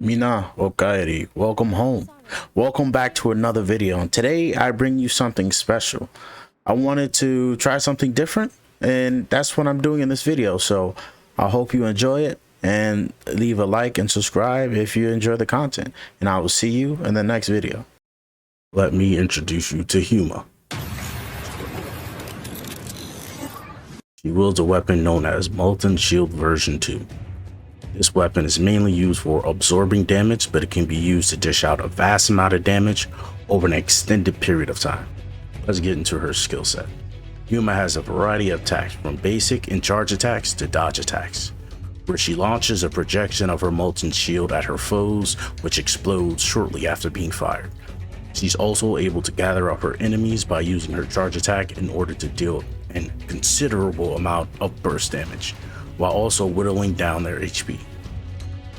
Mina Okaeri, welcome home. Welcome back to another video. And today I bring you something special. I wanted to try something different, and that's what I'm doing in this video. So I hope you enjoy it, and leave a like and subscribe if you enjoy the content. And I will see you in the next video. Let me introduce you to Huma. She wields a weapon known as Molten Shield version 2. This weapon is mainly used for absorbing damage, but it can be used to dish out a vast amount of damage over an extended period of time. Let's get into her skill set. Huma has a variety of attacks, from basic and charge attacks to dodge attacks, where she launches a projection of her molten shield at her foes, which explodes shortly after being fired. She's also able to gather up her enemies by using her charge attack in order to deal a considerable amount of burst damage, while also whittling down their HP.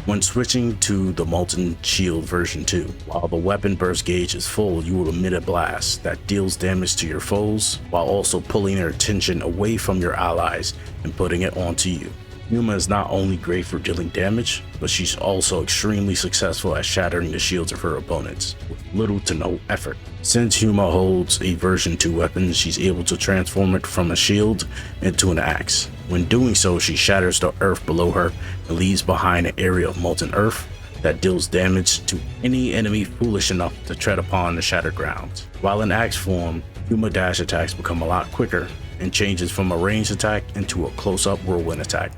When switching to the Molten Shield version 2, while the weapon burst gauge is full, you will emit a blast that deals damage to your foes, while also pulling their attention away from your allies and putting it onto you. Huma is not only great for dealing damage, but she's also extremely successful at shattering the shields of her opponents, with little to no effort. Since Huma holds a version 2 weapon, she's able to transform it from a shield into an axe. When doing so, she shatters the earth below her and leaves behind an area of molten earth that deals damage to any enemy foolish enough to tread upon the shattered ground. While in axe form, Huma dash attacks become a lot quicker and changes from a ranged attack into a close-up whirlwind attack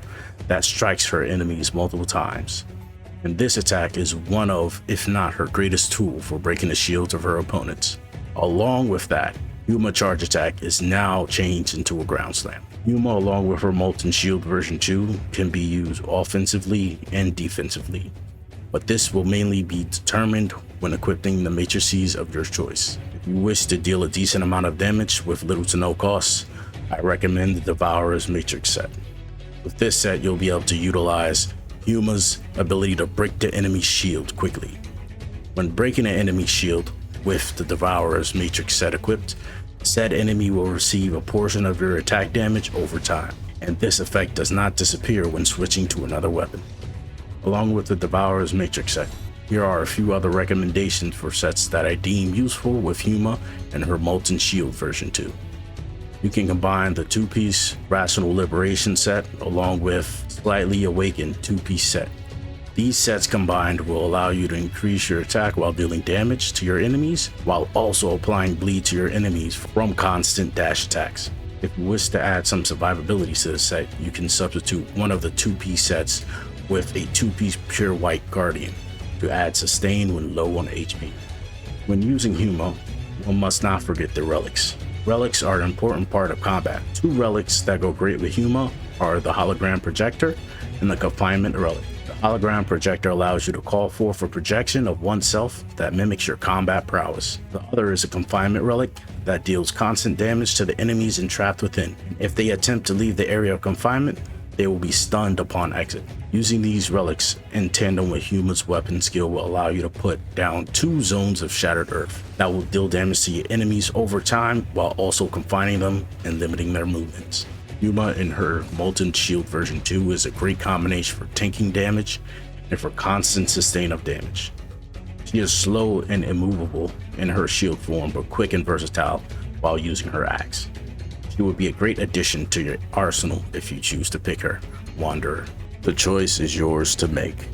that strikes her enemies multiple times. And this attack is one of, if not her greatest tool for breaking the shields of her opponents. Along with that, Huma charge attack is now changed into a ground slam. Huma, along with her Molten Shield version 2, can be used offensively and defensively, but this will mainly be determined when equipping the matrices of your choice. If you wish to deal a decent amount of damage with little to no cost, I recommend the Devourer's Matrix set. With this set, you'll be able to utilize Huma's ability to break the enemy's shield quickly. When breaking an enemy's shield with the Devourer's Matrix set equipped, said enemy will receive a portion of your attack damage over time, and this effect does not disappear when switching to another weapon. Along with the Devourer's Matrix set, here are a few other recommendations for sets that I deem useful with Huma and her Molten Shield version 2. You can combine the 2-piece Rational Liberation set along with Slightly Awakened 2-piece set. These sets combined will allow you to increase your attack while dealing damage to your enemies, while also applying bleed to your enemies from constant dash attacks. If you wish to add some survivability to the set, you can substitute one of the 2-piece sets with a 2-piece Pure White Guardian to add sustain when low on HP. When using Huma, one must not forget the relics. Relics are an important part of combat. 2 relics that go great with Huma are the Hologram Projector and the Confinement Relic. The Hologram Projector allows you to call forth a projection of oneself that mimics your combat prowess. The other is a Confinement Relic that deals constant damage to the enemies entrapped within. If they attempt to leave the area of confinement, they will be stunned upon exit. Using these relics in tandem with Huma's weapon skill will allow you to put down 2 zones of shattered earth that will deal damage to your enemies over time while also confining them and limiting their movements. Huma in her Molten Shield version 2 is a great combination for tanking damage and for constant sustain of damage. She is slow and immovable in her shield form, but quick and versatile while using her axe. She would be a great addition to your arsenal if you choose to pick her, Wanderer. The choice is yours to make.